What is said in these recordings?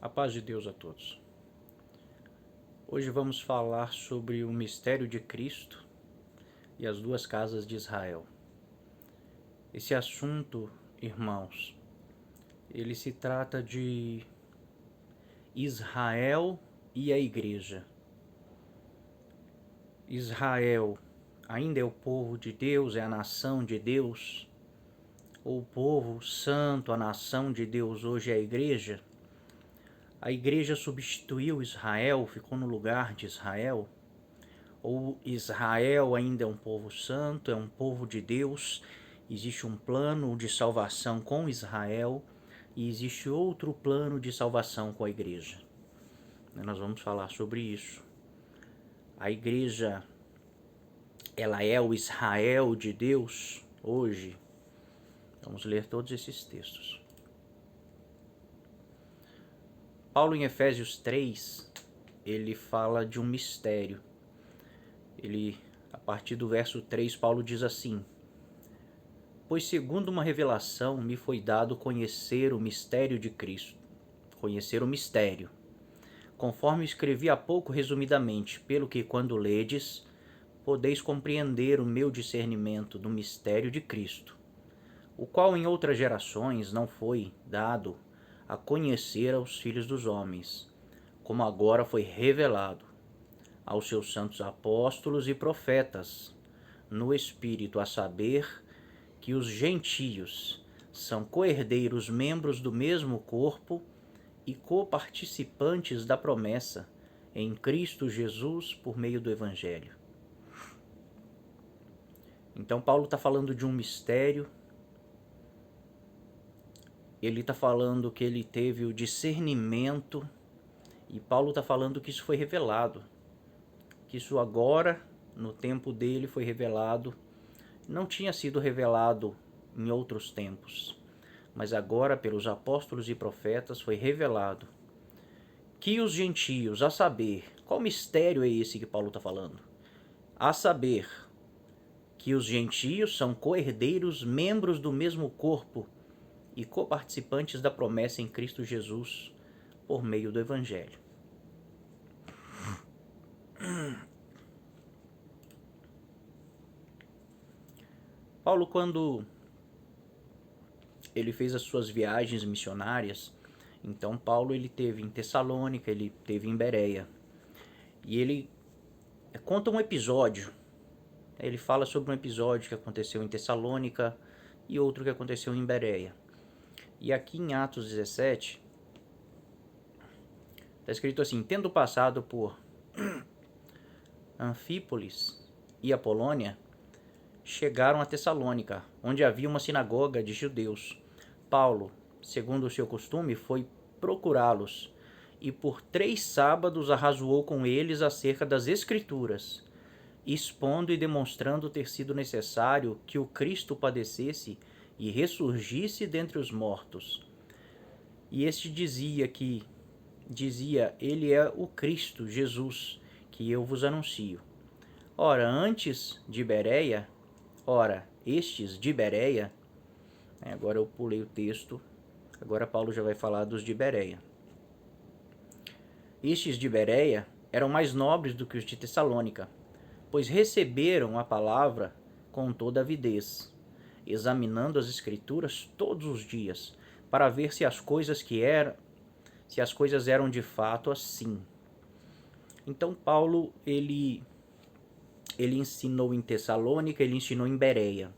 A paz de Deus a todos. Hoje vamos falar sobre o mistério de Cristo e as duas casas de Israel. Esse assunto, irmãos, ele se trata de Israel e a igreja. Israel ainda é o povo de Deus, é a nação de Deus, ou o povo santo, a nação de Deus hoje é a igreja. A igreja substituiu Israel, ficou no lugar de Israel. Ou Israel ainda é um povo santo, é um povo de Deus. Existe um plano de salvação com Israel e existe outro plano de salvação com a igreja. Nós vamos falar sobre isso. A igreja, ela é o Israel de Deus hoje. Vamos ler todos esses textos. Paulo, em Efésios 3, ele fala de um mistério. A partir do verso 3, Paulo diz assim: Pois segundo uma revelação me foi dado conhecer o mistério de Cristo, conhecer o mistério, conforme escrevi há pouco resumidamente, pelo que quando ledes, podeis compreender o meu discernimento do mistério de Cristo, o qual em outras gerações não foi dado a conhecer aos filhos dos homens, como agora foi revelado aos seus santos apóstolos e profetas, no Espírito, a saber, que os gentios são co-herdeiros, membros do mesmo corpo e coparticipantes da promessa em Cristo Jesus por meio do Evangelho. Então Paulo está falando de um mistério. Ele está falando que ele teve o discernimento, e Paulo está falando que isso foi revelado, que isso agora, no tempo dele, foi revelado. Não tinha sido revelado em outros tempos, mas agora pelos apóstolos e profetas foi revelado que os gentios, a saber, qual mistério é esse que Paulo está falando? A saber, que os gentios são co-herdeiros, membros do mesmo corpo e coparticipantes da promessa em Cristo Jesus por meio do Evangelho. Paulo, quando ele fez as suas viagens missionárias, então Paulo ele teve em Tessalônica, ele teve em Bereia, e ele conta um episódio. Ele fala sobre um episódio que aconteceu em Tessalônica e outro que aconteceu em Bereia. E aqui em Atos 17 está escrito assim: tendo passado por Anfípolis e Apolônia, chegaram a Tessalônica, onde havia uma sinagoga de judeus. Paulo, segundo o seu costume, foi procurá-los, e por 3 sábados arrazoou com eles acerca das Escrituras, expondo e demonstrando ter sido necessário que o Cristo padecesse e ressurgisse dentre os mortos. E este dizia, ele é o Cristo, Jesus, que eu vos anuncio. Ora, estes de Bereia, agora eu pulei o texto, agora Paulo já vai falar dos de Bereia. Estes de Bereia eram mais nobres do que os de Tessalônica, pois receberam a palavra com toda avidez, examinando as Escrituras todos os dias, para ver se as coisas eram de fato assim. Então Paulo, ele ensinou em Tessalônica, ele ensinou em Bereia.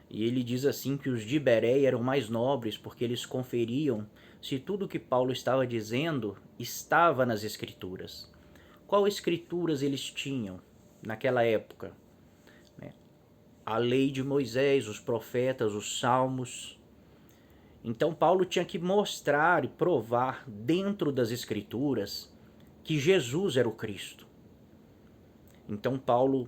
E ele diz assim que os de Bereia eram mais nobres porque eles conferiam se tudo o que Paulo estava dizendo estava nas Escrituras. Qual Escrituras eles tinham naquela época? A lei de Moisés, os profetas, os salmos. Então Paulo tinha que mostrar e provar dentro das Escrituras que Jesus era o Cristo. Então Paulo,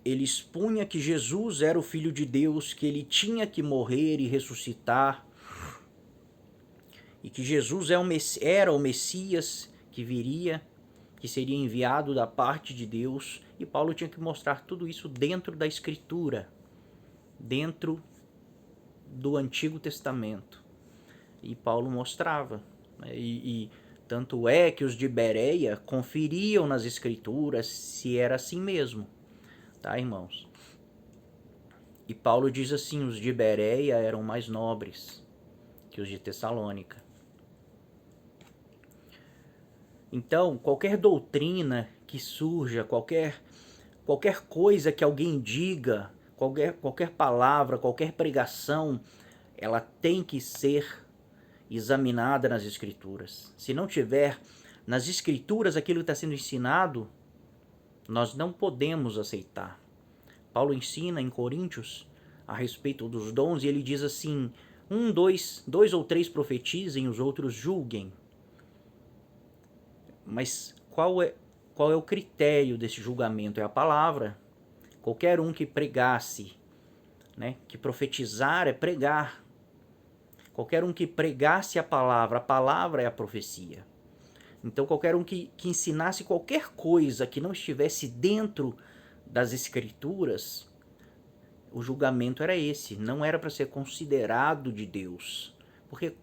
ele expunha que Jesus era o Filho de Deus, que ele tinha que morrer e ressuscitar, e que Jesus era o Messias que viria, que seria enviado da parte de Deus, e Paulo tinha que mostrar tudo isso dentro da Escritura, dentro do Antigo Testamento. E Paulo mostrava, E tanto é que os de Bereia conferiam nas escrituras se era assim mesmo, tá, irmãos? E Paulo diz assim, os de Bereia eram mais nobres que os de Tessalônica. Então, qualquer doutrina que surja, qualquer coisa que alguém diga, qualquer palavra, qualquer pregação, ela tem que ser examinada nas escrituras. Se não tiver nas escrituras aquilo que está sendo ensinado, nós não podemos aceitar. Paulo ensina em Coríntios a respeito dos dons e ele diz assim, dois ou três profetizem, os outros julguem. Mas qual é o critério desse julgamento? É a palavra. Qualquer um que pregasse, né, que profetizar é pregar. Qualquer um que pregasse a palavra é a profecia. Então qualquer um que ensinasse qualquer coisa que não estivesse dentro das escrituras, o julgamento era esse, não era para ser considerado de Deus. Porque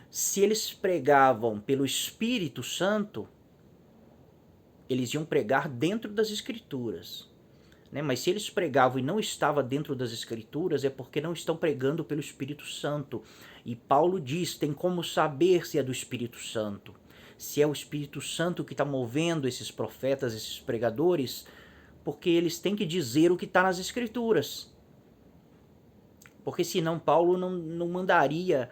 se eles pregavam pelo Espírito Santo, eles iam pregar dentro das escrituras. Né? Mas se eles pregavam e não estava dentro das escrituras, é porque não estão pregando pelo Espírito Santo. E Paulo diz, tem como saber se é do Espírito Santo. Se é o Espírito Santo que está movendo esses profetas, esses pregadores, porque eles têm que dizer o que está nas escrituras. Porque senão Paulo não mandaria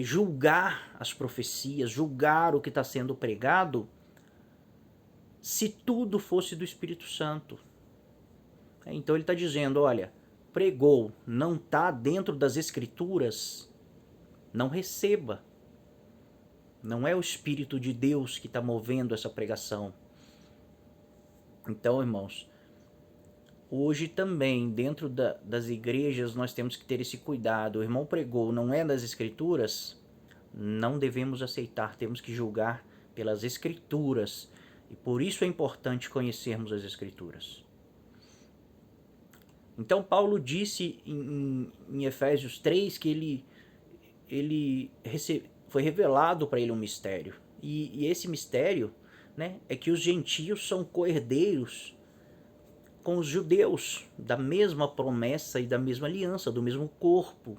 julgar as profecias, julgar o que está sendo pregado, se tudo fosse do Espírito Santo. Então ele está dizendo, olha, pregou, não está dentro das escrituras, não receba. Não é o Espírito de Deus que está movendo essa pregação. Então, irmãos, hoje também, dentro das igrejas, nós temos que ter esse cuidado. O irmão pregou, não é das escrituras, não devemos aceitar, temos que julgar pelas escrituras. E por isso é importante conhecermos as escrituras. Então Paulo disse em Efésios 3 que foi revelado para ele um mistério. E esse mistério, né, é que os gentios são co-herdeiros com os judeus, da mesma promessa e da mesma aliança, do mesmo corpo.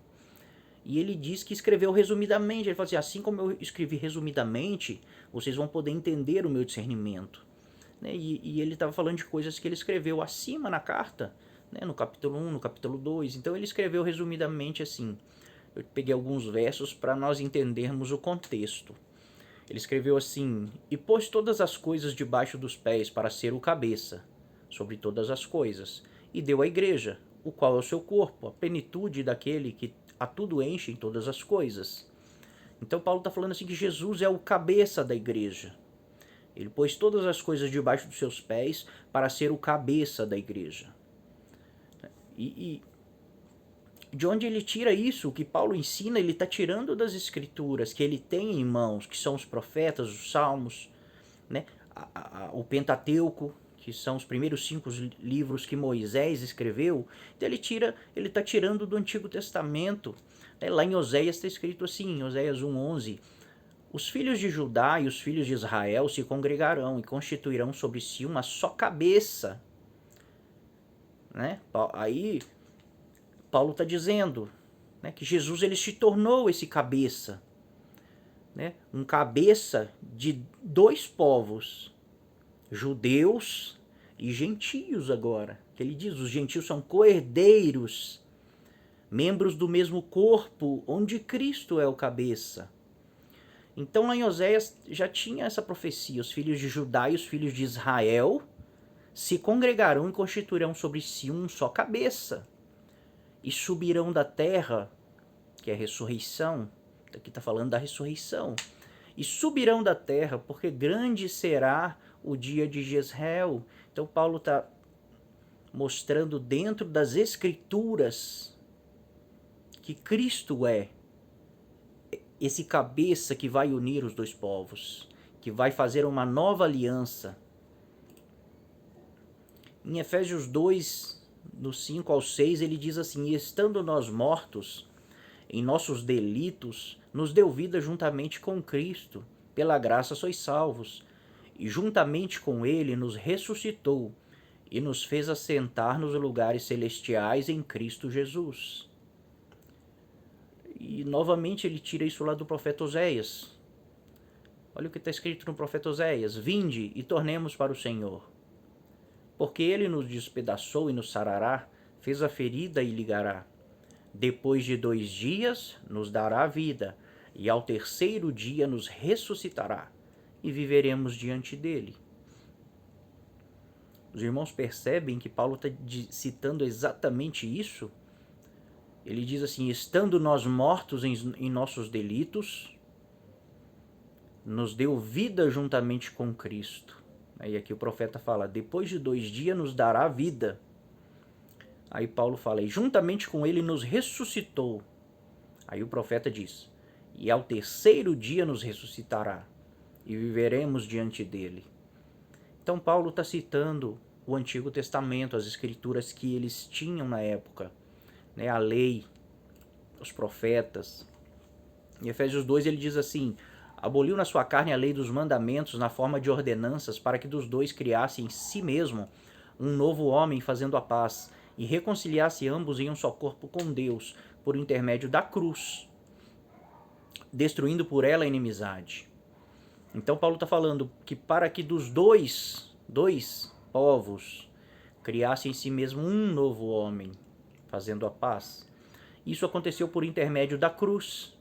E ele diz que escreveu resumidamente. Ele fala assim como eu escrevi resumidamente, vocês vão poder entender o meu discernimento. Né? E ele estava falando de coisas que ele escreveu acima na carta, né? No capítulo 1, no capítulo 2. Então ele escreveu resumidamente assim. Eu peguei alguns versos para nós entendermos o contexto. Ele escreveu assim, e pôs todas as coisas debaixo dos pés para ser o cabeça sobre todas as coisas, e deu à igreja, o qual é o seu corpo, a plenitude daquele que a tudo enche em todas as coisas. Então Paulo está falando assim que Jesus é o cabeça da igreja. Ele pôs todas as coisas debaixo dos seus pés para ser o cabeça da igreja. E de onde ele tira isso? O que Paulo ensina, ele está tirando das escrituras que ele tem em mãos, que são os profetas, os salmos, né? O Pentateuco, que são os primeiros 5 livros que Moisés escreveu. Então ele está tirando do Antigo Testamento. Lá em Oséias está escrito assim, em Oséias 1:11, os filhos de Judá e os filhos de Israel se congregarão e constituirão sobre si uma só cabeça. Né? Aí Paulo está dizendo, né, que Jesus ele se tornou esse cabeça, né, um cabeça de 2 povos, judeus e gentios agora. Que ele diz, os gentios são co-herdeiros, membros do mesmo corpo, onde Cristo é o cabeça. Então lá em Oséias já tinha essa profecia, os filhos de Judá e os filhos de Israel se congregarão e constituirão sobre si um só cabeça, e subirão da terra, que é a ressurreição, aqui está falando da ressurreição, e subirão da terra, porque grande será o dia de Jezreel. Então Paulo está mostrando dentro das escrituras que Cristo é esse cabeça que vai unir os 2 povos, que vai fazer uma nova aliança. Em Efésios 2, do 5 ao 6, ele diz assim, e estando nós mortos em nossos delitos, nos deu vida juntamente com Cristo, pela graça sois salvos, e juntamente com ele nos ressuscitou e nos fez assentar nos lugares celestiais em Cristo Jesus. E novamente ele tira isso lá do profeta Oséias. Olha o que está escrito no profeta Oséias: vinde e tornemos para o Senhor, porque ele nos despedaçou e nos sarará, fez a ferida e ligará. Depois de 2 dias nos dará vida, e ao 3º dia nos ressuscitará, e viveremos diante dele. Os irmãos percebem que Paulo está citando exatamente isso? Ele diz assim: estando nós mortos em nossos delitos, nos deu vida juntamente com Cristo. Aí aqui o profeta fala: depois de 2 dias nos dará vida. Aí Paulo fala: e juntamente com ele nos ressuscitou. Aí o profeta diz: e ao 3º dia nos ressuscitará, e viveremos diante dele. Então Paulo está citando o Antigo Testamento, as escrituras que eles tinham na época, né? A lei, os profetas. Em Efésios 2 ele diz assim: aboliu na sua carne a lei dos mandamentos na forma de ordenanças, para que dos dois criasse em si mesmo um novo homem, fazendo a paz, e reconciliasse ambos em um só corpo com Deus, por intermédio da cruz, destruindo por ela a inimizade. Então Paulo está falando que para que dos dois povos criasse em si mesmo um novo homem, fazendo a paz, isso aconteceu por intermédio da cruz.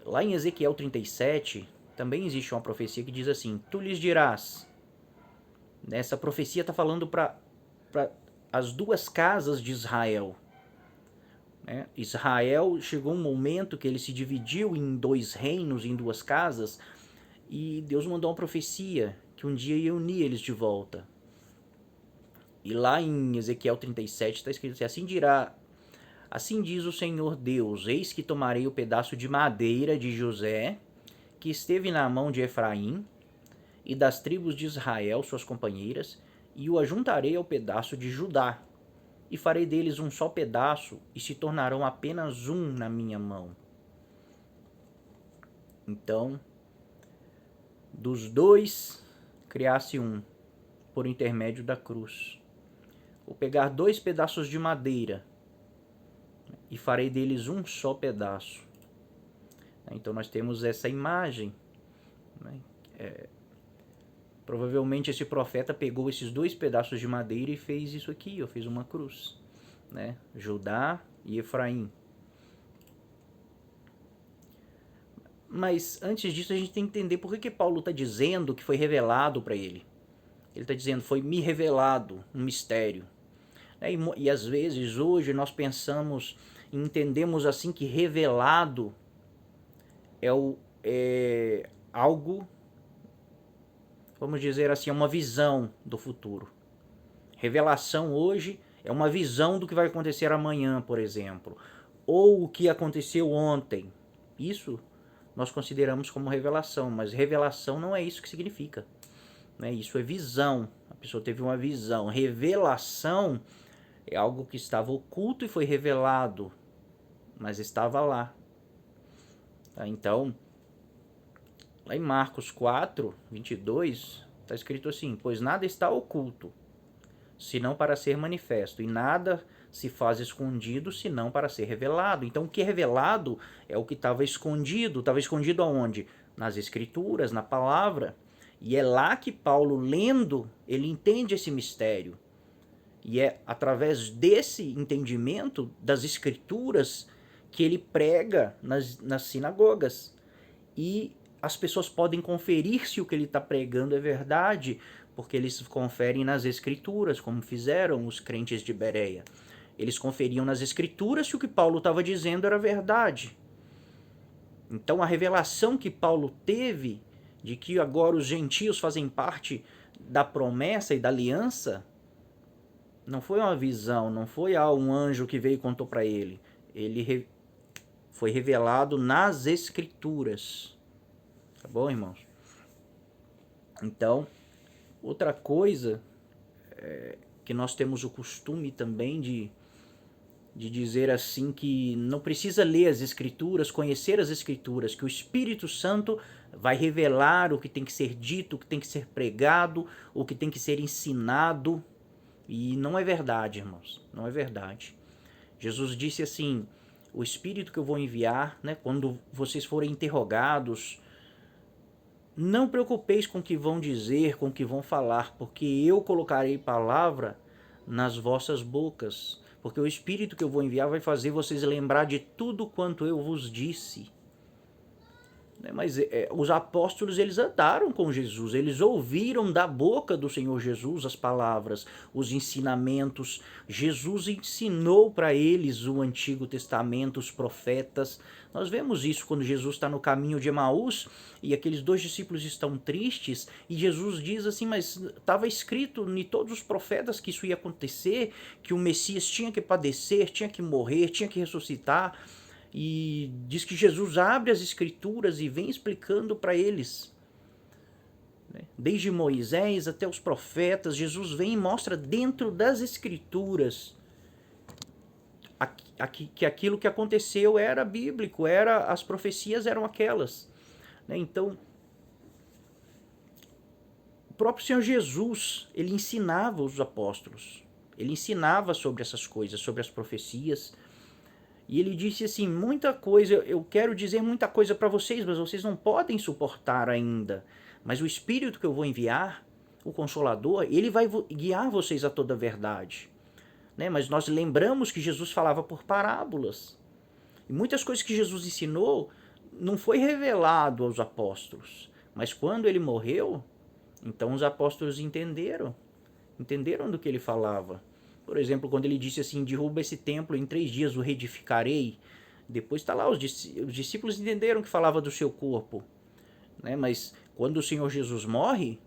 Lá em Ezequiel 37, também existe uma profecia que diz assim: tu lhes dirás. Essa profecia está falando para as 2 casas de Israel. Israel chegou um momento que ele se dividiu em 2 reinos, em 2 casas, e Deus mandou uma profecia que um dia ia unir eles de volta. E lá em Ezequiel 37 está escrito assim: assim diz o Senhor Deus, eis que tomarei o pedaço de madeira de José, que esteve na mão de Efraim, e das tribos de Israel, suas companheiras, e o ajuntarei ao pedaço de Judá, e farei deles um só pedaço, e se tornarão apenas um na minha mão. Então, dos 2, criasse um, por intermédio da cruz. Vou pegar 2 pedaços de madeira, e farei deles um só pedaço. Então nós temos essa imagem. Provavelmente esse profeta pegou esses 2 pedaços de madeira e fez isso aqui, fez uma cruz, né? Judá e Efraim. Mas antes disso a gente tem que entender por que Paulo está dizendo que foi revelado para ele. Ele está dizendo: foi me revelado um mistério. E às vezes hoje nós pensamos e entendemos assim que revelado é algo, vamos dizer assim, é uma visão do futuro. Revelação hoje é uma visão do que vai acontecer amanhã, por exemplo, ou o que aconteceu ontem. Isso nós consideramos como revelação, mas revelação não é isso que significa. Isso é visão. A pessoa teve uma visão. Revelação é algo que estava oculto e foi revelado, mas estava lá. Então, lá em Marcos 4, 22, está escrito assim: pois nada está oculto, senão para ser manifesto, e nada se faz escondido, senão para ser revelado. Então, o que é revelado é o que estava escondido. Estava escondido aonde? Nas Escrituras, na palavra. E é lá que Paulo, lendo, ele entende esse mistério. E é através desse entendimento das Escrituras que ele prega nas sinagogas. E as pessoas podem conferir se o que ele está pregando é verdade, porque eles conferem nas Escrituras, como fizeram os crentes de Bereia. Eles conferiam nas Escrituras se o que Paulo estava dizendo era verdade. Então a revelação que Paulo teve de que agora os gentios fazem parte da promessa e da aliança, não foi uma visão, não foi um anjo que veio e contou para ele. Ele foi revelado nas Escrituras. Tá bom, irmãos? Então, outra coisa que nós temos o costume também de de dizer assim que não precisa ler as Escrituras, conhecer as Escrituras, que o Espírito Santo vai revelar o que tem que ser dito, o que tem que ser pregado, o que tem que ser ensinado. E não é verdade, irmãos, não é verdade. Jesus disse assim, o Espírito que eu vou enviar, né, quando vocês forem interrogados, não preocupeis com o que vão dizer, com o que vão falar, porque eu colocarei palavra nas vossas bocas, porque o Espírito que eu vou enviar vai fazer vocês lembrar de tudo quanto eu vos disse. Mas os apóstolos, eles andaram com Jesus, eles ouviram da boca do Senhor Jesus as palavras, os ensinamentos. Jesus ensinou para eles o Antigo Testamento, os profetas. Nós vemos isso quando Jesus está no caminho de Emaús e aqueles 2 discípulos estão tristes e Jesus diz assim, mas estava escrito em todos os profetas que isso ia acontecer, que o Messias tinha que padecer, tinha que morrer, tinha que ressuscitar. E diz que Jesus abre as Escrituras e vem explicando para eles. Desde Moisés até os profetas, Jesus vem e mostra dentro das Escrituras que aquilo que aconteceu era bíblico, as profecias eram aquelas. Então, o próprio Senhor Jesus, ele ensinava os apóstolos, ele ensinava sobre essas coisas, sobre as profecias. E ele disse assim, muita coisa, eu quero dizer muita coisa para vocês, mas vocês não podem suportar ainda. Mas o Espírito que eu vou enviar, o Consolador, ele vai guiar vocês a toda a verdade. Mas nós lembramos que Jesus falava por parábolas. E muitas coisas que Jesus ensinou não foi revelado aos apóstolos. Mas quando ele morreu, então os apóstolos entenderam do que ele falava. Por exemplo, quando ele disse assim, derruba esse templo, em 3 dias o reedificarei. Depois está lá, os discípulos entenderam que falava do seu corpo. Mas quando o Senhor Jesus morre,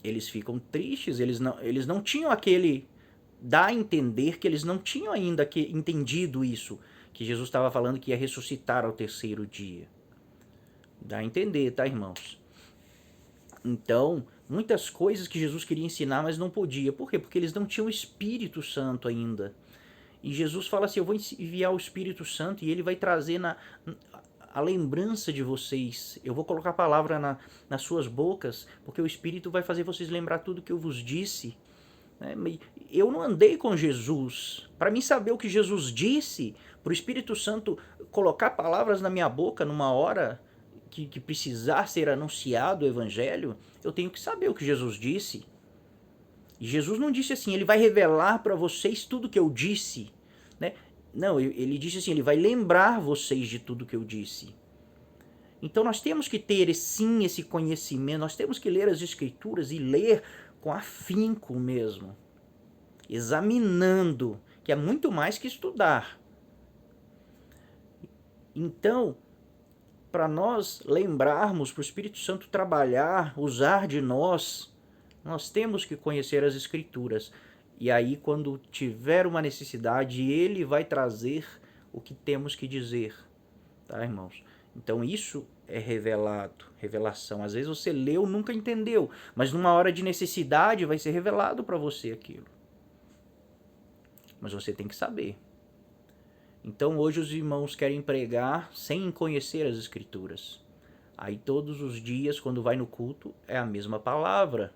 eles ficam tristes, eles não tinham aquele... Dá a entender que eles não tinham ainda entendido isso, que Jesus estava falando que ia ressuscitar ao 3º dia. Dá a entender, tá, irmãos? Então, muitas coisas que Jesus queria ensinar, mas não podia. Por quê? Porque eles não tinham o Espírito Santo ainda. E Jesus fala assim, eu vou enviar o Espírito Santo e ele vai trazer a lembrança de vocês. Eu vou colocar a palavra nas suas bocas, porque o Espírito vai fazer vocês lembrar tudo que eu vos disse. Eu não andei com Jesus. Para mim saber o que Jesus disse, para o Espírito Santo colocar palavras na minha boca numa hora... Que precisar ser anunciado o evangelho, eu tenho que saber o que Jesus disse. E Jesus não disse assim, ele vai revelar para vocês tudo que eu disse. Não, ele disse assim, ele vai lembrar vocês de tudo que eu disse. Então nós temos que ter sim esse conhecimento, nós temos que ler as Escrituras e ler com afinco mesmo. Examinando, que é muito mais que estudar. Então, para nós lembrarmos, para o Espírito Santo trabalhar, usar de nós temos que conhecer as Escrituras. E aí, quando tiver uma necessidade, ele vai trazer o que temos que dizer. Tá, irmãos? Então, isso é revelação. Às vezes você leu, nunca entendeu, mas numa hora de necessidade vai ser revelado para você aquilo. Mas você tem que saber. Então hoje os irmãos querem pregar sem conhecer as Escrituras. Aí todos os dias, quando vai no culto, é a mesma palavra.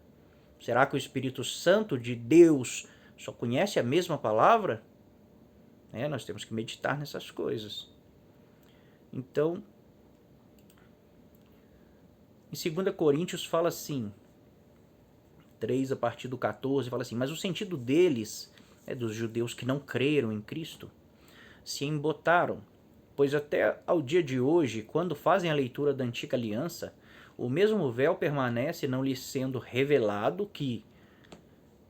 Será que o Espírito Santo de Deus só conhece a mesma palavra? Nós temos que meditar nessas coisas. Então, em 2 Coríntios fala assim, 3 a partir do 14, fala assim, mas o sentido deles, dos judeus que não creram em Cristo, se embotaram, pois até ao dia de hoje, quando fazem a leitura da Antiga Aliança, o mesmo véu permanece não lhes sendo revelado que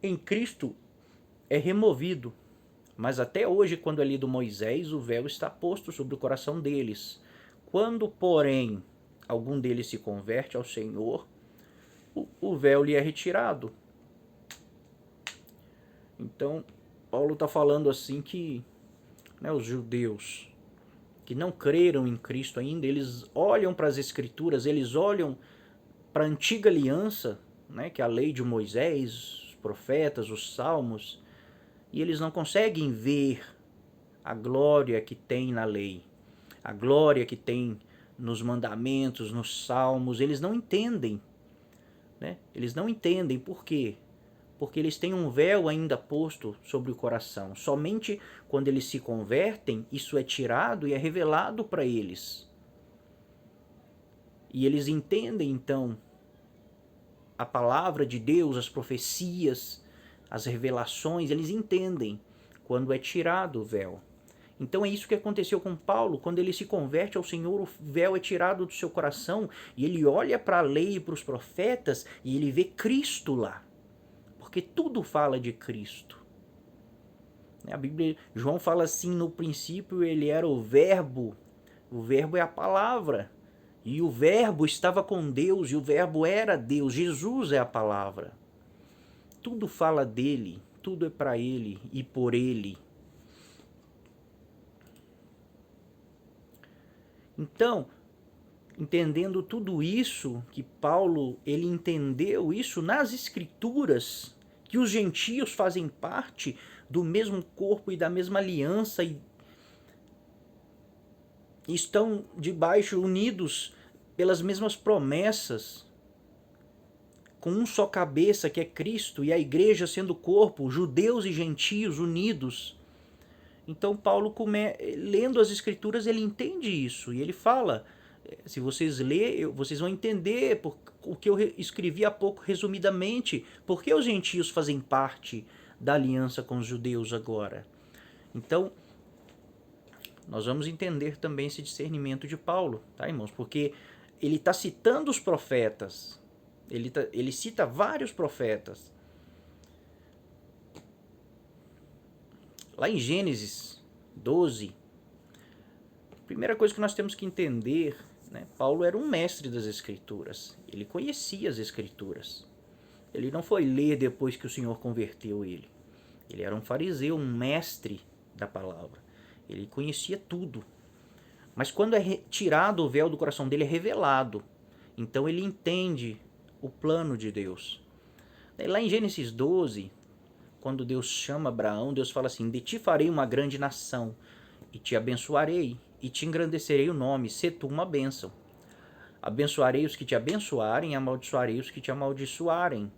em Cristo é removido. Mas até hoje, quando é lido Moisés, o véu está posto sobre o coração deles. Quando, porém, algum deles se converte ao Senhor, o véu lhe é retirado. Então, Paulo está falando assim que os judeus que não creram em Cristo ainda, eles olham para as Escrituras, eles olham para a Antiga Aliança, que é a lei de Moisés, os profetas, os salmos, e eles não conseguem ver a glória que tem na lei, a glória que tem nos mandamentos, nos salmos. Eles não entendem, né? Eles não entendem. Por quê? Porque eles têm um véu ainda posto sobre o coração. Somente quando eles se convertem, isso é tirado e é revelado para eles. E eles entendem, então, a palavra de Deus, as profecias, as revelações, eles entendem quando é tirado o véu. Então é isso que aconteceu com Paulo. Quando ele se converte ao Senhor, o véu é tirado do seu coração e ele olha para a lei e para os profetas e ele vê Cristo lá. Porque tudo fala de Cristo. A Bíblia, João fala assim, no princípio ele era o verbo é a palavra, e o verbo estava com Deus, e o verbo era Deus. Jesus é a palavra. Tudo fala dele, tudo é para ele e por ele. Então, entendendo tudo isso, que Paulo ele entendeu isso nas Escrituras, que os gentios fazem parte do mesmo corpo e da mesma aliança e estão debaixo, unidos pelas mesmas promessas, com um só cabeça que é Cristo, e a igreja sendo corpo, judeus e gentios unidos. Então Paulo, lendo as Escrituras, ele entende isso, e ele fala, se vocês lerem, vocês vão entender o que eu escrevi há pouco resumidamente, porque os gentios fazem parte da aliança com os judeus agora. Então, nós vamos entender também esse discernimento de Paulo, tá, irmãos? Porque ele está citando os profetas, ele cita vários profetas. Lá em Gênesis 12, a primeira coisa que nós temos que entender, né, Paulo era um mestre das Escrituras, ele conhecia as Escrituras. Ele não foi ler depois que o Senhor converteu ele. Ele era um fariseu, um mestre da palavra. Ele conhecia tudo. Mas quando é tirado o véu do coração dele, é revelado. Então ele entende o plano de Deus. Lá em Gênesis 12, quando Deus chama Abraão, Deus fala assim: de ti farei uma grande nação, e te abençoarei, e te engrandecerei o nome, sê tu uma bênção. Abençoarei os que te abençoarem, e amaldiçoarei os que te amaldiçoarem.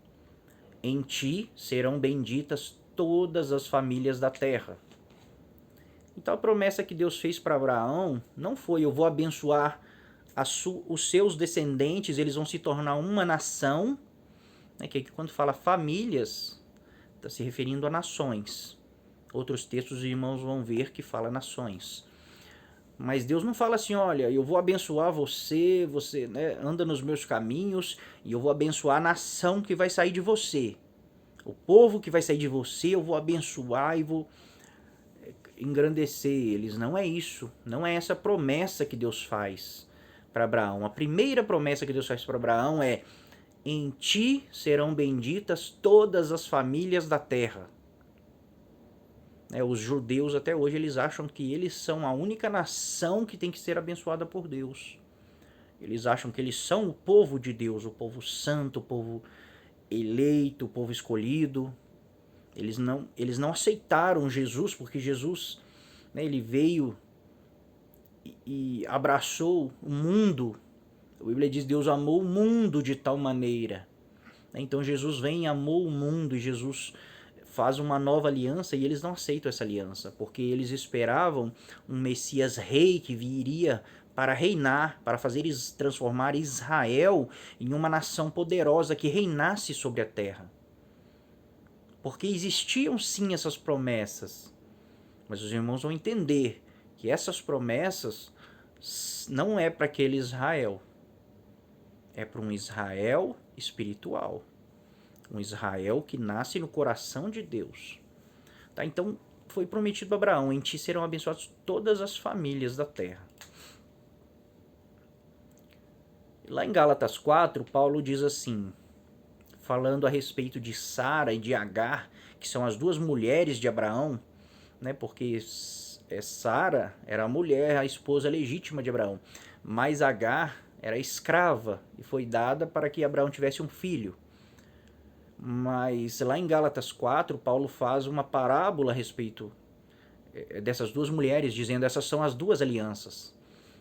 Em ti serão benditas todas as famílias da terra. Então a promessa que Deus fez para Abraão não foi: eu vou abençoar os seus descendentes, eles vão se tornar uma nação, né, que quando fala famílias, está se referindo a nações. Outros textos os irmãos vão ver que fala nações. Mas Deus não fala assim: olha, eu vou abençoar você, né, anda nos meus caminhos, e eu vou abençoar a nação que vai sair de você. O povo que vai sair de você, eu vou abençoar e vou engrandecer eles. Não é isso. Não é essa promessa que Deus faz para Abraão. A primeira promessa que Deus faz para Abraão é: em ti serão benditas todas as famílias da terra. Os judeus até hoje eles acham que eles são a única nação que tem que ser abençoada por Deus. Eles acham que eles são o povo de Deus, o povo santo, o povo eleito, o povo escolhido. Eles não aceitaram Jesus, porque Jesus, né, ele veio e abraçou o mundo. A Bíblia diz: Deus amou o mundo de tal maneira. Então Jesus vem e amou o mundo, e Jesus faz uma nova aliança, e eles não aceitam essa aliança, porque eles esperavam um Messias rei que viria para reinar, para transformar Israel em uma nação poderosa que reinasse sobre a terra. Porque existiam sim essas promessas, mas os irmãos vão entender que essas promessas não é para aquele Israel, é para um Israel espiritual, um Israel que nasce no coração de Deus. Tá? Então foi prometido a Abraão: em ti serão abençoadas todas as famílias da terra. Lá em Gálatas 4, Paulo diz assim, falando a respeito de Sara e de Agar, que são as duas mulheres de Abraão, né, porque Sara era a mulher, a esposa legítima de Abraão, mas Agar era escrava e foi dada para que Abraão tivesse um filho. Mas lá em Gálatas 4, Paulo faz uma parábola a respeito dessas duas mulheres, dizendo essas são as duas alianças.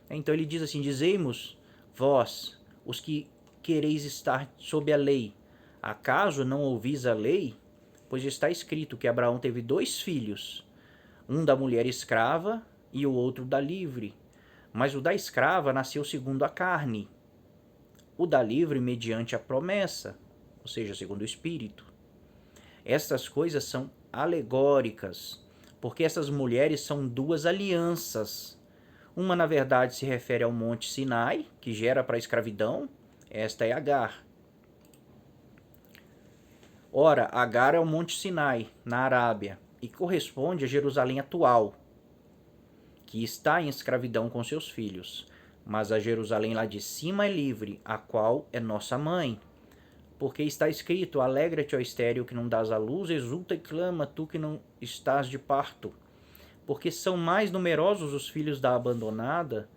Então ele diz assim: dizemos vós, os que quereis estar sob a lei, acaso não ouvis a lei? Pois está escrito que Abraão teve 2 filhos, um da mulher escrava e o outro da livre. Mas o da escrava nasceu segundo a carne, o da livre mediante a promessa, ou seja, segundo o Espírito. Estas coisas são alegóricas, porque essas mulheres são 2 alianças. Uma, na verdade, se refere ao Monte Sinai, que gera para a escravidão. Esta é Agar. Ora, Agar é o Monte Sinai, na Arábia, e corresponde a Jerusalém atual, que está em escravidão com seus filhos. Mas a Jerusalém lá de cima é livre, a qual é nossa mãe. Porque está escrito: alegra-te, ó estéril, que não dás à luz, exulta e clama, tu que não estás de parto. Porque são mais numerosos os filhos da abandonada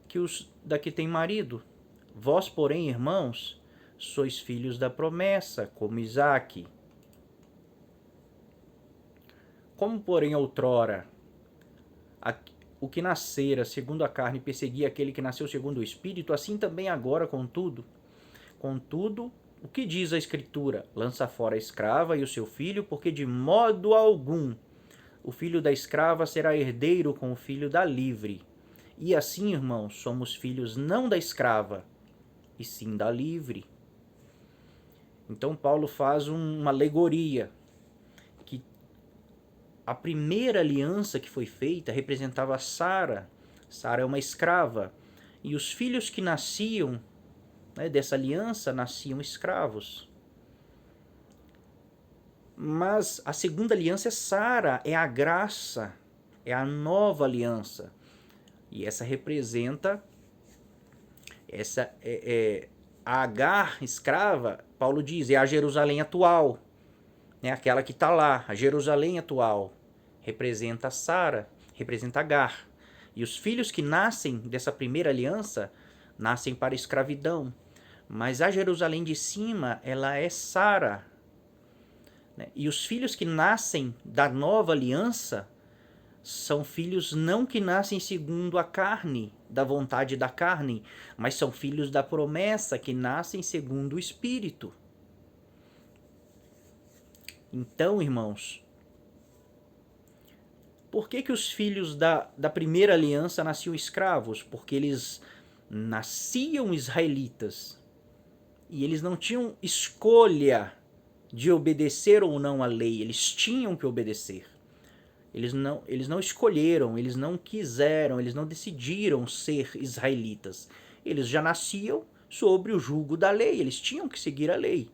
que os da que tem marido. Vós, porém, irmãos, sois filhos da promessa, como Isaque. Como, porém, outrora o que nascera segundo a carne perseguia aquele que nasceu segundo o Espírito, assim também agora, contudo, o que diz a Escritura? Lança fora a escrava e o seu filho, porque de modo algum o filho da escrava será herdeiro com o filho da livre. E assim, irmãos, somos filhos não da escrava, e sim da livre. Então Paulo faz uma alegoria que a primeira aliança que foi feita representava Sara. Sara é uma escrava, e os filhos que nasciam dessa aliança nasciam escravos. Mas a segunda aliança é Sara, é a graça, é a nova aliança. E essa representa, a Agar, escrava, Paulo diz, é a Jerusalém atual, aquela que está lá, a Jerusalém atual, representa Sara, representa Agar. E os filhos que nascem dessa primeira aliança, nascem para a escravidão. Mas a Jerusalém de cima, ela é Sara. E os filhos que nascem da nova aliança são filhos não que nascem segundo a carne, da vontade da carne, mas são filhos da promessa que nascem segundo o Espírito. Então, irmãos, por que os filhos da primeira aliança nasciam escravos? Porque eles nasciam israelitas e eles não tinham escolha de obedecer ou não à lei, eles tinham que obedecer. Eles não escolheram, eles não quiseram, eles não decidiram ser israelitas. Eles já nasciam sobre o jugo da lei, eles tinham que seguir a lei.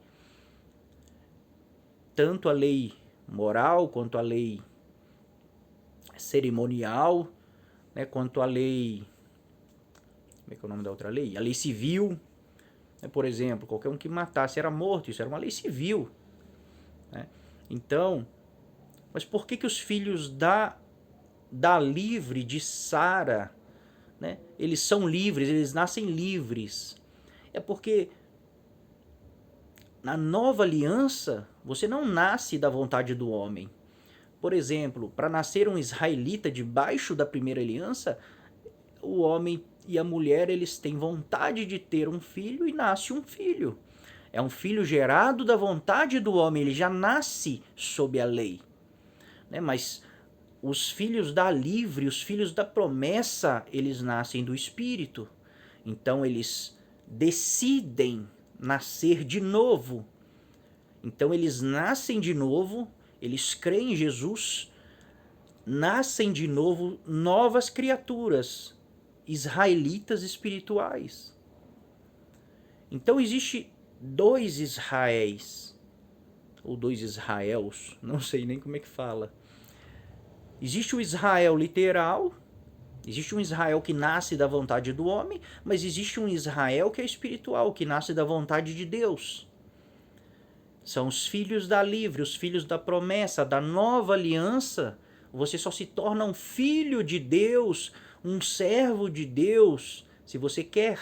Tanto a lei moral, quanto a lei cerimonial, quanto a lei... Como é que é o nome da outra lei? A lei civil. Por exemplo, qualquer um que matasse era morto, isso era uma lei civil. Então, mas por que os filhos da livre, de Sara, eles são livres, eles nascem livres? É porque na nova aliança, você não nasce da vontade do homem. Por exemplo, para nascer um israelita debaixo da primeira aliança, o homem e a mulher, eles têm vontade de ter um filho e nasce um filho. É um filho gerado da vontade do homem, ele já nasce sob a lei. Mas os filhos da livre, os filhos da promessa, eles nascem do Espírito. Então eles decidem nascer de novo. Então eles nascem de novo, eles creem em Jesus, nascem de novo novas criaturas, israelitas espirituais. Então existe 2 Israéis, ou 2 Israels, não sei nem como é que fala. Existe o Israel literal, existe um Israel que nasce da vontade do homem, mas existe um Israel que é espiritual, que nasce da vontade de Deus. São os filhos da livre, os filhos da promessa, da nova aliança. Você só se torna um filho de Deus, um servo de Deus, se você quer,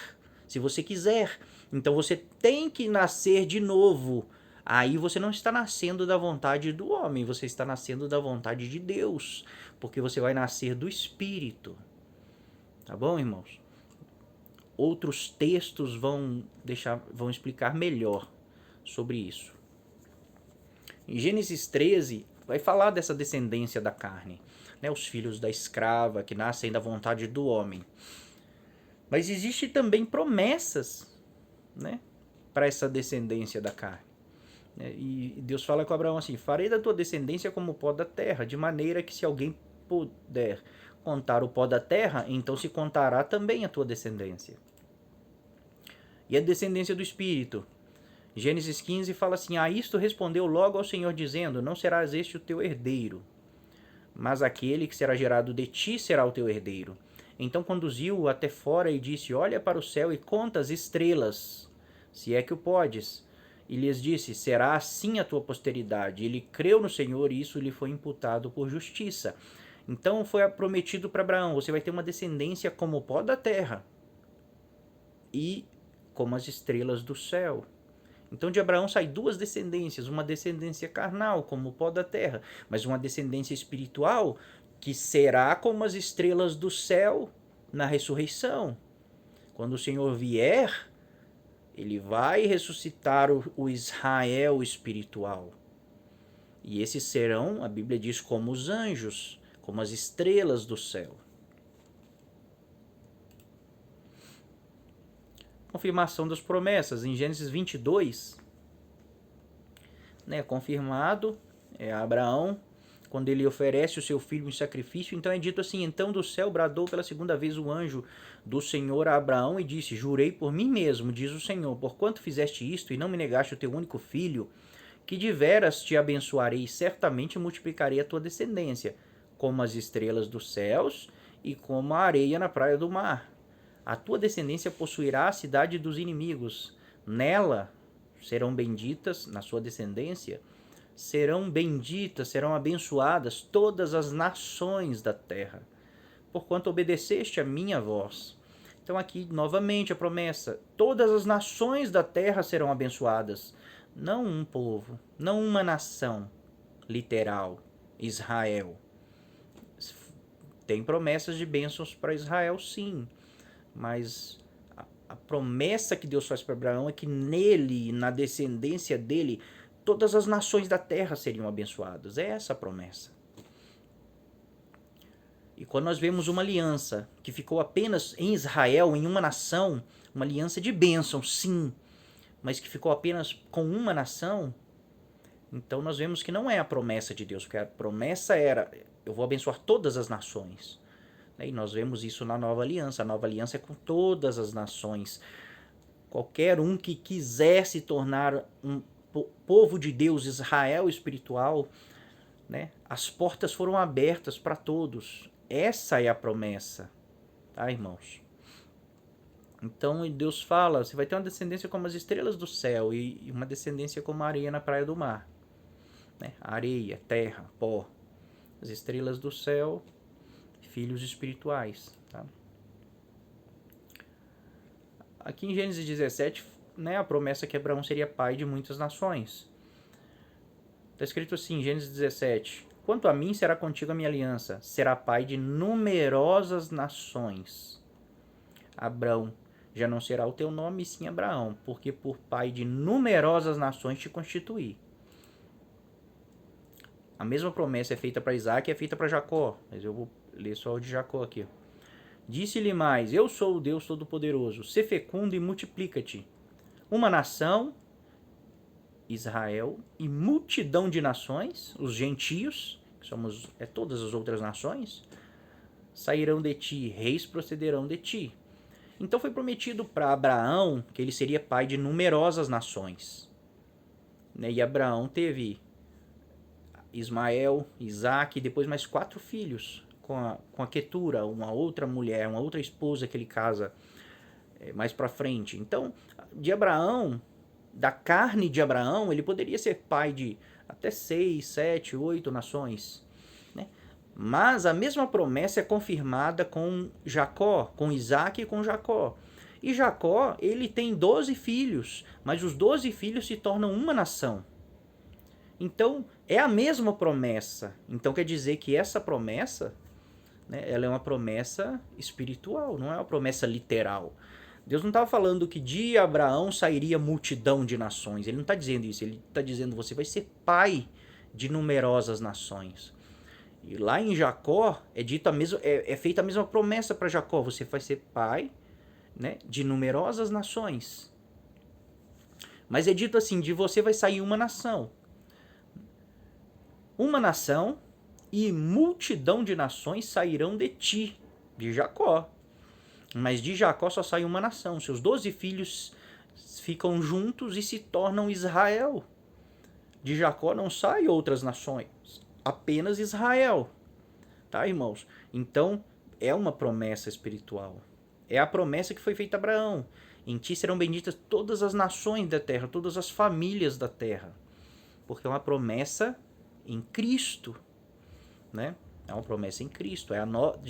se você quiser. Então você tem que nascer de novo. aí você não está nascendo da vontade do homem, você está nascendo da vontade de Deus, porque você vai nascer do Espírito. Tá bom, irmãos? Outros textos vão explicar melhor sobre isso. Em Gênesis 13, vai falar dessa descendência da carne, né? Os filhos da escrava que nascem da vontade do homem. Mas existe também promessas, né, para essa descendência da carne. E Deus fala com Abraão assim: farei da tua descendência como o pó da terra, de maneira que se alguém puder contar o pó da terra, então se contará também a tua descendência. E a descendência do Espírito. Gênesis 15 fala assim: a isto respondeu logo ao Senhor, dizendo: não serás este o teu herdeiro, mas aquele que será gerado de ti será o teu herdeiro. Então conduziu-o até fora e disse: olha para o céu e conta as estrelas, se é que o podes. E lhes disse: será assim a tua posteridade. Ele creu no Senhor e isso lhe foi imputado por justiça. Então foi prometido para Abraão: você vai ter uma descendência como o pó da terra e como as estrelas do céu. Então de Abraão sai duas descendências, uma descendência carnal, como o pó da terra, mas uma descendência espiritual, que será como as estrelas do céu na ressurreição. Quando o Senhor vier, ele vai ressuscitar o Israel espiritual. E esses serão, a Bíblia diz, como os anjos, como as estrelas do céu. Confirmação das promessas. Em Gênesis 22, né, confirmado, Abraão, quando ele oferece o seu filho em sacrifício, então é dito assim: então do céu bradou pela segunda vez o anjo do Senhor a Abraão e disse: jurei por mim mesmo, diz o Senhor, porquanto fizeste isto e não me negaste o teu único filho, que de veras te abençoarei e certamente multiplicarei a tua descendência, como as estrelas dos céus e como a areia na praia do mar. A tua descendência possuirá a cidade dos inimigos. Nela serão benditas, na sua descendência, serão benditas, serão abençoadas todas as nações da terra, porquanto obedeceste a minha voz. Então aqui, novamente, a promessa: todas as nações da terra serão abençoadas. Não um povo, não uma nação literal, Israel. Tem promessas de bênçãos para Israel, sim, mas a promessa que Deus faz para Abraão é que nele, na descendência dele, todas as nações da terra seriam abençoadas. É essa a promessa. E quando nós vemos uma aliança que ficou apenas em Israel, em uma nação, uma aliança de bênção, sim, mas que ficou apenas com uma nação, então nós vemos que não é a promessa de Deus, porque a promessa era: eu vou abençoar todas as nações. E nós vemos isso na nova aliança. A nova aliança é com todas as nações. Qualquer um que quiser se tornar um povo de Deus, Israel espiritual, né, as portas foram abertas para todos. Essa é a promessa, tá, irmãos? Então Deus fala: você vai ter uma descendência como as estrelas do céu e uma descendência como a areia na praia do mar, né? Areia, terra, pó. As estrelas do céu, filhos espirituais, tá? Aqui em Gênesis 17, né, a promessa que Abraão seria pai de muitas nações. Está escrito assim em Gênesis 17: quanto a mim, será contigo a minha aliança, será pai de numerosas nações. Abrão, já não será o teu nome, sim Abraão, porque por pai de numerosas nações te constituí. A mesma promessa é feita para Isaac e é feita para Jacó, mas eu vou ler só o de Jacó aqui. Disse-lhe mais: eu sou o Deus Todo-Poderoso, sê fecundo e multiplica-te. Uma nação, Israel, e multidão de nações, os gentios, que somos todas as outras nações, sairão de ti, reis procederão de ti. Então foi prometido para Abraão que ele seria pai de numerosas nações. E Abraão teve Ismael, Isaac e depois mais 4 filhos com a Quetura, uma outra mulher, uma outra esposa que ele casa mais para frente. Então, de Abraão, da carne de Abraão, ele poderia ser pai de até 6, 7, 8 nações, né? Mas a mesma promessa é confirmada com Jacó, com Isaac e com Jacó. E Jacó, ele tem 12 filhos, mas os 12 filhos se tornam uma nação. Então, é a mesma promessa. Então, quer dizer que essa promessa, né, ela é uma promessa espiritual, não é uma promessa literal. Deus não estava falando que de Abraão sairia multidão de nações. Ele não está dizendo isso. Ele está dizendo você vai ser pai de numerosas nações. E lá em Jacó é feita a mesma promessa para Jacó. Você vai ser pai, né, de numerosas nações. Mas é dito assim, de você vai sair uma nação. Uma nação e multidão de nações sairão de ti, de Jacó. Mas de Jacó só sai uma nação. Seus 12 filhos ficam juntos e se tornam Israel. De Jacó não saem outras nações, apenas Israel. Tá, irmãos? Então, é uma promessa espiritual. É a promessa que foi feita a Abraão. Em ti serão benditas todas as nações da terra, todas as famílias da terra. Porque é uma promessa em Cristo, né? É uma promessa em Cristo.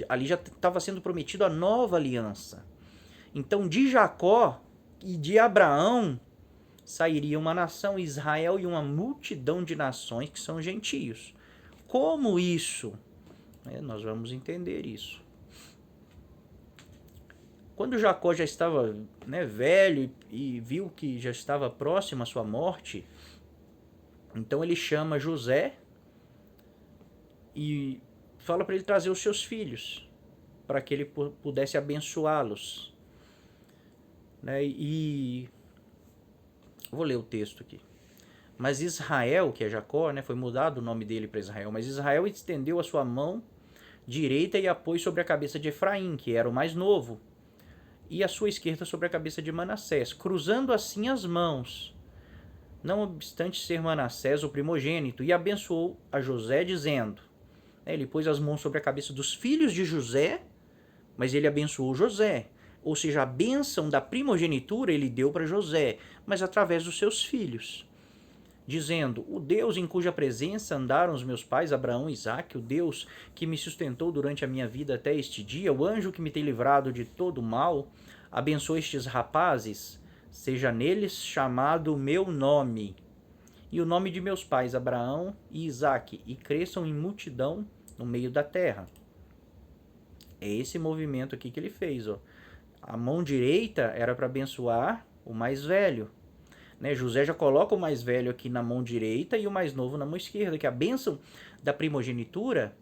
Ali já estava sendo prometido a nova aliança. Então, de Jacó e de Abraão sairia uma nação, Israel, e uma multidão de nações que são gentios. Como isso? Nós vamos entender isso. Quando Jacó já estava, né, velho e viu que já estava próximo à sua morte, então ele chama José e fala para ele trazer os seus filhos, para que ele pudesse abençoá-los. Né? E vou ler o texto aqui. Mas Israel, que é Jacó, né, foi mudado o nome dele para Israel, mas Israel estendeu a sua mão direita e a pôs sobre a cabeça de Efraim, que era o mais novo, e a sua esquerda sobre a cabeça de Manassés, cruzando assim as mãos, não obstante ser Manassés o primogênito, e abençoou a José, dizendo, ele pôs as mãos sobre a cabeça dos filhos de José, mas ele abençoou José. Ou seja, a bênção da primogenitura ele deu para José, mas através dos seus filhos. Dizendo, o Deus em cuja presença andaram os meus pais, Abraão e Isaque, o Deus que me sustentou durante a minha vida até este dia, o anjo que me tem livrado de todo mal, abençoe estes rapazes, seja neles chamado o meu nome, e o nome de meus pais, Abraão e Isaque, e cresçam em multidão no meio da terra. É esse movimento aqui que ele fez. Ó. A mão direita era para abençoar o mais velho. Né? José já coloca o mais velho aqui na mão direita e o mais novo na mão esquerda, que a bênção da primogenitura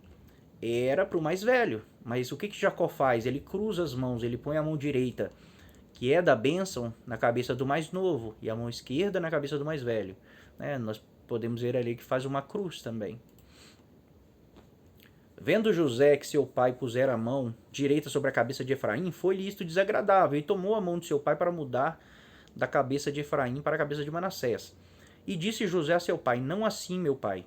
era para o mais velho. Mas o que Jacó faz? Ele cruza as mãos, ele põe a mão direita, que é da bênção, na cabeça do mais novo, e a mão esquerda na cabeça do mais velho. Né? Nós podemos ver ali que faz uma cruz também. Vendo José que seu pai pusera a mão direita sobre a cabeça de Efraim, foi-lhe isto desagradável, e tomou a mão de seu pai para mudar da cabeça de Efraim para a cabeça de Manassés. E disse José a seu pai, não assim, meu pai,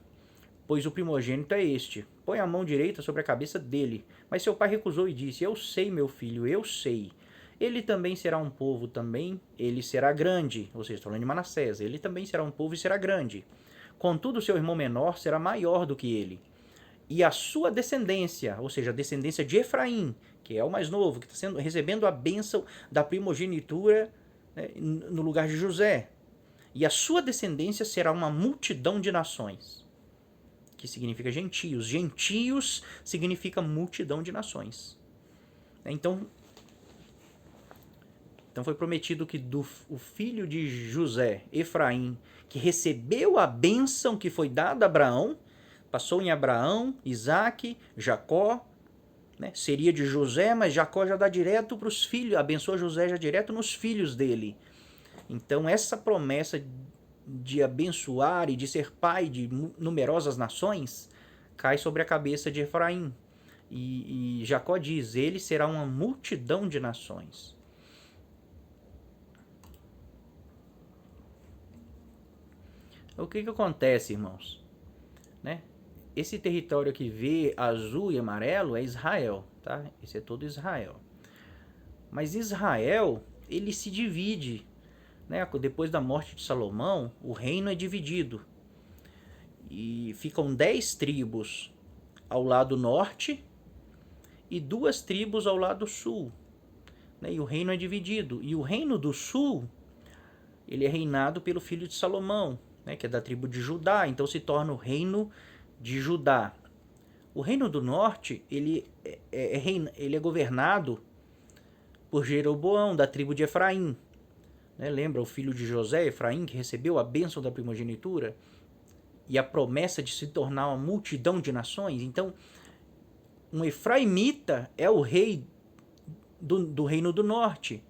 pois o primogênito é este. Põe a mão direita sobre a cabeça dele. Mas seu pai recusou e disse, eu sei, meu filho, eu sei. Ele também será um povo, também ele será grande. Ou seja, estou falando de Manassés. Ele também será um povo e será grande. Contudo, seu irmão menor será maior do que ele. E a sua descendência, ou seja, a descendência de Efraim, que é o mais novo, que está recebendo a bênção da primogenitura, né, no lugar de José. E a sua descendência será uma multidão de nações, que significa gentios. Gentios significa multidão de nações. Então foi prometido que o filho de José, Efraim, que recebeu a bênção que foi dada a Abraão, passou em Abraão, Isaque, Jacó, né? Seria de José, mas Jacó já dá direto para os filhos, abençoa José já direto nos filhos dele. Então essa promessa de abençoar e de ser pai de numerosas nações cai sobre a cabeça de Efraim. E Jacó diz, ele será uma multidão de nações. O que acontece, irmãos? Né? Esse território que vê azul e amarelo é Israel, tá? Esse é todo Israel. Mas Israel, ele se divide, né? Depois da morte de Salomão, o reino é dividido. E ficam 10 tribos ao lado norte e 2 tribos ao lado sul. Né? E o reino é dividido. E o reino do sul, ele é reinado pelo filho de Salomão, né, que é da tribo de Judá, então se torna o reino de Judá. O reino do norte, ele é governado por Jeroboão, da tribo de Efraim. Né? Lembra o filho de José, Efraim, que recebeu a bênção da primogenitura e a promessa de se tornar uma multidão de nações? Então, um efraimita é o rei do reino do norte.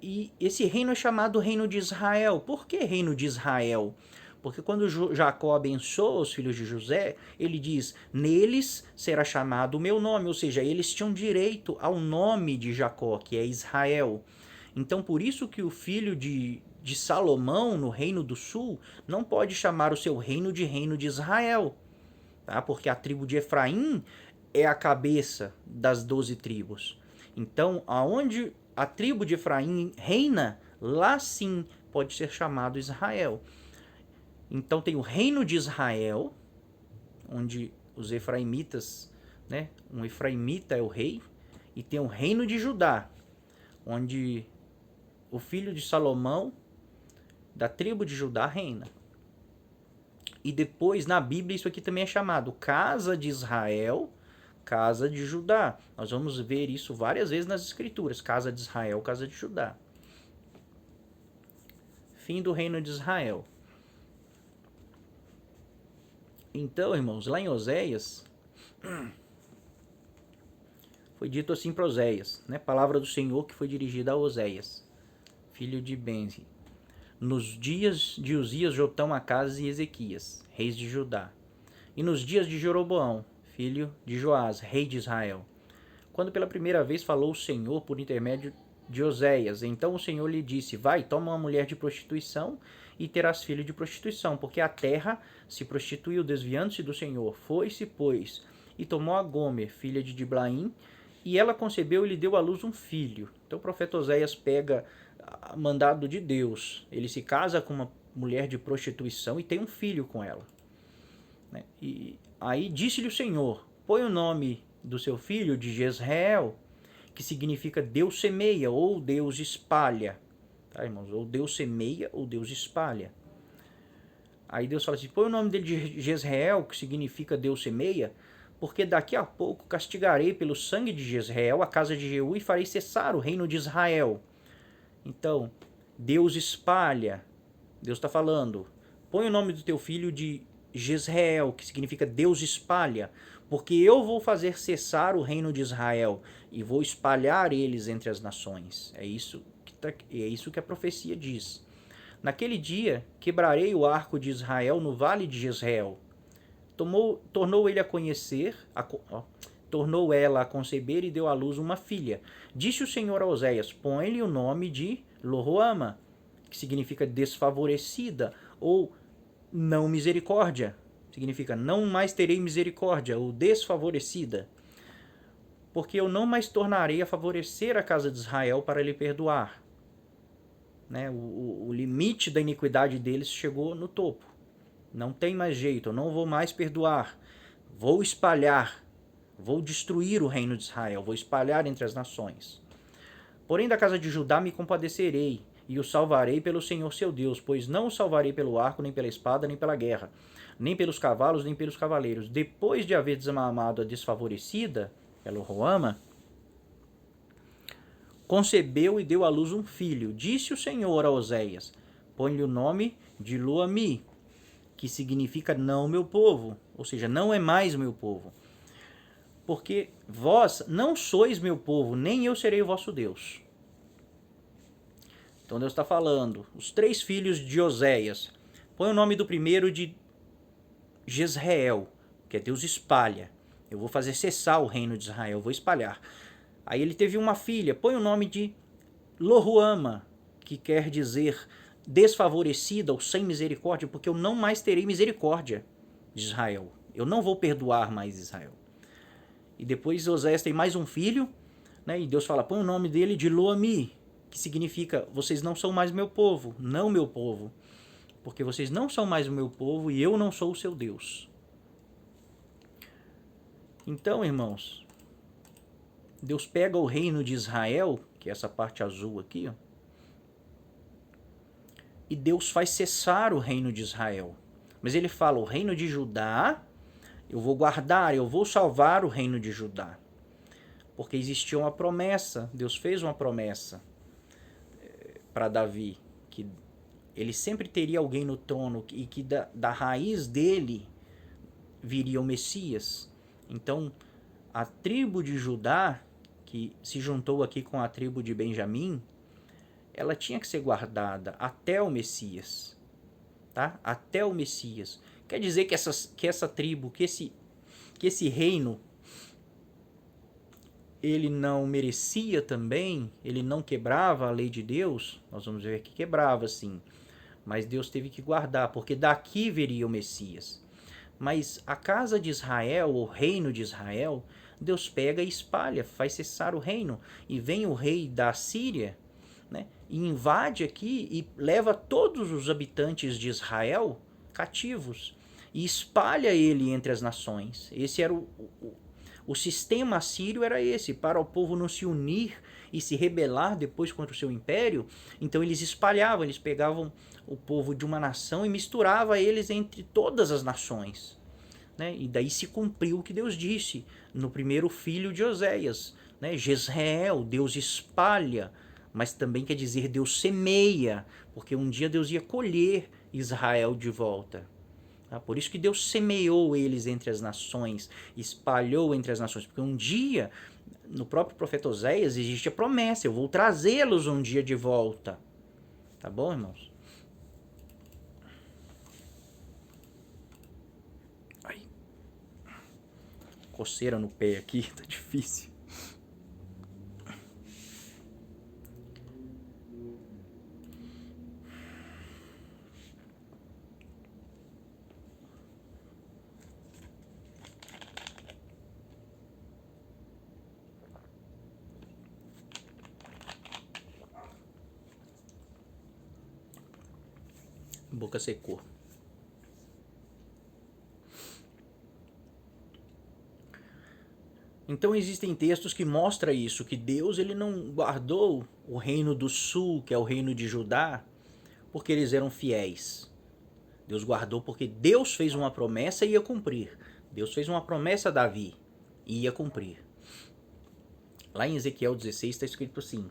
E esse reino é chamado Reino de Israel. Por que Reino de Israel? Porque quando Jacó abençoa os filhos de José, ele diz, neles será chamado o meu nome, ou seja, eles tinham direito ao nome de Jacó, que é Israel. Então, por isso que o filho de Salomão, no Reino do Sul, não pode chamar o seu reino de Israel, tá? Porque a tribo de Efraim é a cabeça das 12 tribos. Então, aonde a tribo de Efraim reina, lá sim pode ser chamado Israel. Então tem o reino de Israel, onde os efraimitas, né, um efraimita é o rei, e tem o reino de Judá, onde o filho de Salomão, da tribo de Judá, reina. E depois, na Bíblia, isso aqui também é chamado casa de Israel, casa de Judá. Nós vamos ver isso várias vezes nas Escrituras, casa de Israel, casa de Judá. Fim do reino de Israel. Então, irmãos, lá em Oséias, foi dito assim para Oséias, né? Palavra do Senhor que foi dirigida a Oséias, filho de Benzi. Nos dias de Uzias, Jotão, Acas e Ezequias, reis de Judá. E nos dias de Jeroboão, filho de Joás, rei de Israel. Quando pela primeira vez falou o Senhor por intermédio de Oséias, então o Senhor lhe disse, vai, toma uma mulher de prostituição e terás filho de prostituição, porque a terra se prostituiu, desviando-se do Senhor. Foi-se, pois, e tomou a Gomer, filha de Diblaim, e ela concebeu e lhe deu à luz um filho. Então o profeta Oséias pega mandado de Deus, ele se casa com uma mulher de prostituição e tem um filho com ela. E aí disse-lhe o Senhor, põe o nome do seu filho de Jezreel, que significa Deus semeia ou Deus espalha. Tá, irmãos? Ou Deus semeia ou Deus espalha. Aí Deus fala assim, põe o nome dele de Jezreel, que significa Deus semeia, porque daqui a pouco castigarei pelo sangue de Jezreel a casa de Jeú e farei cessar o reino de Israel. Então, Deus espalha. Deus está falando, põe o nome do teu filho de Jezreel, que significa Deus espalha, porque eu vou fazer cessar o reino de Israel e vou espalhar eles entre as nações. É isso que a profecia diz. Naquele dia, quebrarei o arco de Israel no vale de Jezreel. Tornou ele a conhecer, tornou ela a conceber e deu à luz uma filha. Disse o Senhor a Oséias, põe-lhe o nome de Loruama, que significa desfavorecida, ou não misericórdia, significa não mais terei misericórdia, ou desfavorecida, porque eu não mais tornarei a favorecer a casa de Israel para lhe perdoar. Né? O limite da iniquidade deles chegou no topo. Não tem mais jeito, eu não vou mais perdoar. Vou espalhar, vou destruir o reino de Israel, vou espalhar entre as nações. Porém da casa de Judá me compadecerei, e o salvarei pelo Senhor seu Deus, pois não o salvarei pelo arco, nem pela espada, nem pela guerra, nem pelos cavalos, nem pelos cavaleiros. Depois de haver desmamado a desfavorecida, Loruama, concebeu e deu à luz um filho. Disse o Senhor a Oséias, põe-lhe o nome de Loami, que significa não meu povo, ou seja, não é mais meu povo. Porque vós não sois meu povo, nem eu serei o vosso Deus. Então Deus está falando, os 3 filhos de Oséias, põe o nome do primeiro de Jezreel, que é Deus espalha. Eu vou fazer cessar o reino de Israel, eu vou espalhar. Aí ele teve uma filha, põe o nome de Loruama, que quer dizer desfavorecida ou sem misericórdia, porque eu não mais terei misericórdia de Israel. Eu não vou perdoar mais Israel. E depois Oséias tem mais um filho, né, e Deus fala, põe o nome dele de Loami, que significa, vocês não são mais meu povo, não meu povo, porque vocês não são mais o meu povo e eu não sou o seu Deus. Então, irmãos, Deus pega o reino de Israel, que é essa parte azul aqui, ó, e Deus faz cessar o reino de Israel. Mas ele fala, o reino de Judá, eu vou guardar, eu vou salvar o reino de Judá. Porque existia uma promessa, Deus fez uma promessa para Davi, que ele sempre teria alguém no trono e que da raiz dele viria o Messias. Então, a tribo de Judá, que se juntou aqui com a tribo de Benjamim, ela tinha que ser guardada até o Messias. Tá? Até o Messias. Quer dizer que essa tribo, que esse reino, ele não merecia também, ele não quebrava a lei de Deus? Nós vamos ver que quebrava sim. Mas Deus teve que guardar, porque daqui viria o Messias. Mas a casa de Israel, o reino de Israel, Deus pega e espalha, faz cessar o reino. E vem o rei da Síria, né, e invade aqui e leva todos os habitantes de Israel cativos. E espalha ele entre as nações. Esse era o sistema assírio era esse, para o povo não se unir e se rebelar depois contra o seu império. Então eles espalhavam, eles pegavam o povo de uma nação e misturava eles entre todas as nações. Né? E daí se cumpriu o que Deus disse no primeiro filho de Oséias. Né? Jezreel, Deus espalha, mas também quer dizer Deus semeia, porque um dia Deus ia colher Israel de volta. Por isso que Deus semeou eles entre as nações, espalhou entre as nações, porque um dia, no próprio profeta Oséias, existe a promessa, eu vou trazê-los um dia de volta. Tá bom, irmãos? Ai. Coceira no pé aqui, tá difícil. Boca secou. Então existem textos que mostram isso, que Deus ele não guardou o reino do sul, que é o reino de Judá, porque eles eram fiéis. Deus guardou porque Deus fez uma promessa e ia cumprir. Deus fez uma promessa a Davi e ia cumprir. Lá em Ezequiel 16 está escrito assim: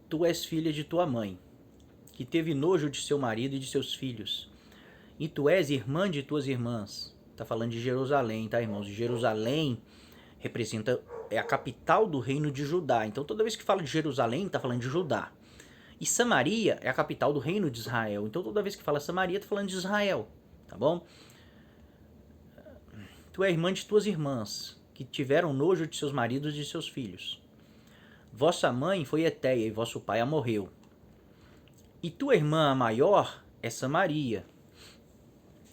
Tu és filha de tua mãe, que teve nojo de seu marido e de seus filhos, e tu és irmã de tuas irmãs. Está falando de Jerusalém, tá, irmãos? Jerusalém é a capital do reino de Judá. Então toda vez que fala de Jerusalém, está falando de Judá. E Samaria é a capital do reino de Israel. Então toda vez que fala Samaria, está falando de Israel. Tá bom? Tu és irmã de tuas irmãs, que tiveram nojo de seus maridos e de seus filhos. Vossa mãe foi Eteia e vosso pai a morreu. E tua irmã maior é Samaria.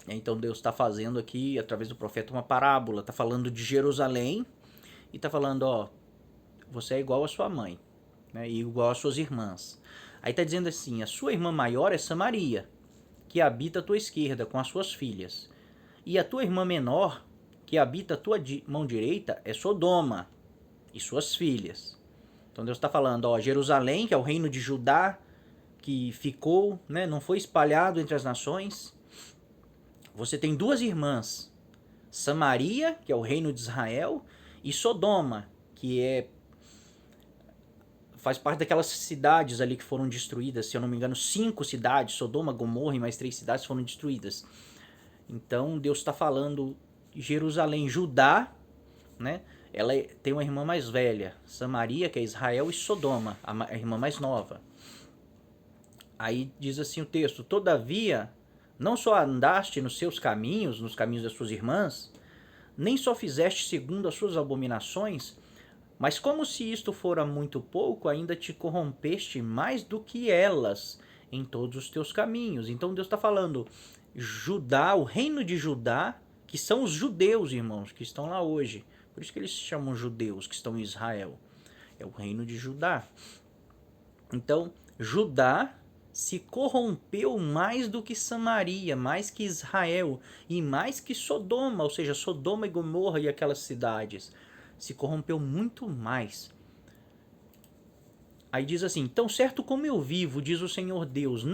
Então Deus está fazendo aqui, através do profeta, uma parábola. Está falando de Jerusalém e está falando, ó, você é igual a sua mãe, né, e igual às suas irmãs. Aí está dizendo assim, a sua irmã maior é Samaria, que habita à tua esquerda com as suas filhas. E a tua irmã menor, que habita a tua mão direita, é Sodoma e suas filhas. Então Deus está falando, ó, Jerusalém, que é o reino de Judá, que ficou, né, não foi espalhado entre as nações. Você tem duas irmãs, Samaria, que é o reino de Israel, e Sodoma, que faz parte daquelas cidades ali que foram destruídas, se eu não me engano, 5 cidades, Sodoma, Gomorra e mais 3 cidades foram destruídas. Então Deus está falando Jerusalém, Judá, né? Ela tem uma irmã mais velha, Samaria, que é Israel, e Sodoma, a irmã mais nova. Aí diz assim o texto, todavia, não só andaste nos seus caminhos, nos caminhos das suas irmãs, nem só fizeste segundo as suas abominações, mas como se isto fora muito pouco, ainda te corrompeste mais do que elas em todos os teus caminhos. Então Deus está falando, Judá, o reino de Judá, que são os judeus, irmãos, que estão lá hoje. Por isso que eles se chamam judeus, que estão em Israel. É o reino de Judá. Então, Judá se corrompeu mais do que Samaria, mais que Israel e mais que Sodoma, ou seja, Sodoma e Gomorra e aquelas cidades. Se corrompeu muito mais. Aí diz assim: tão certo como eu vivo, diz o Senhor Deus, não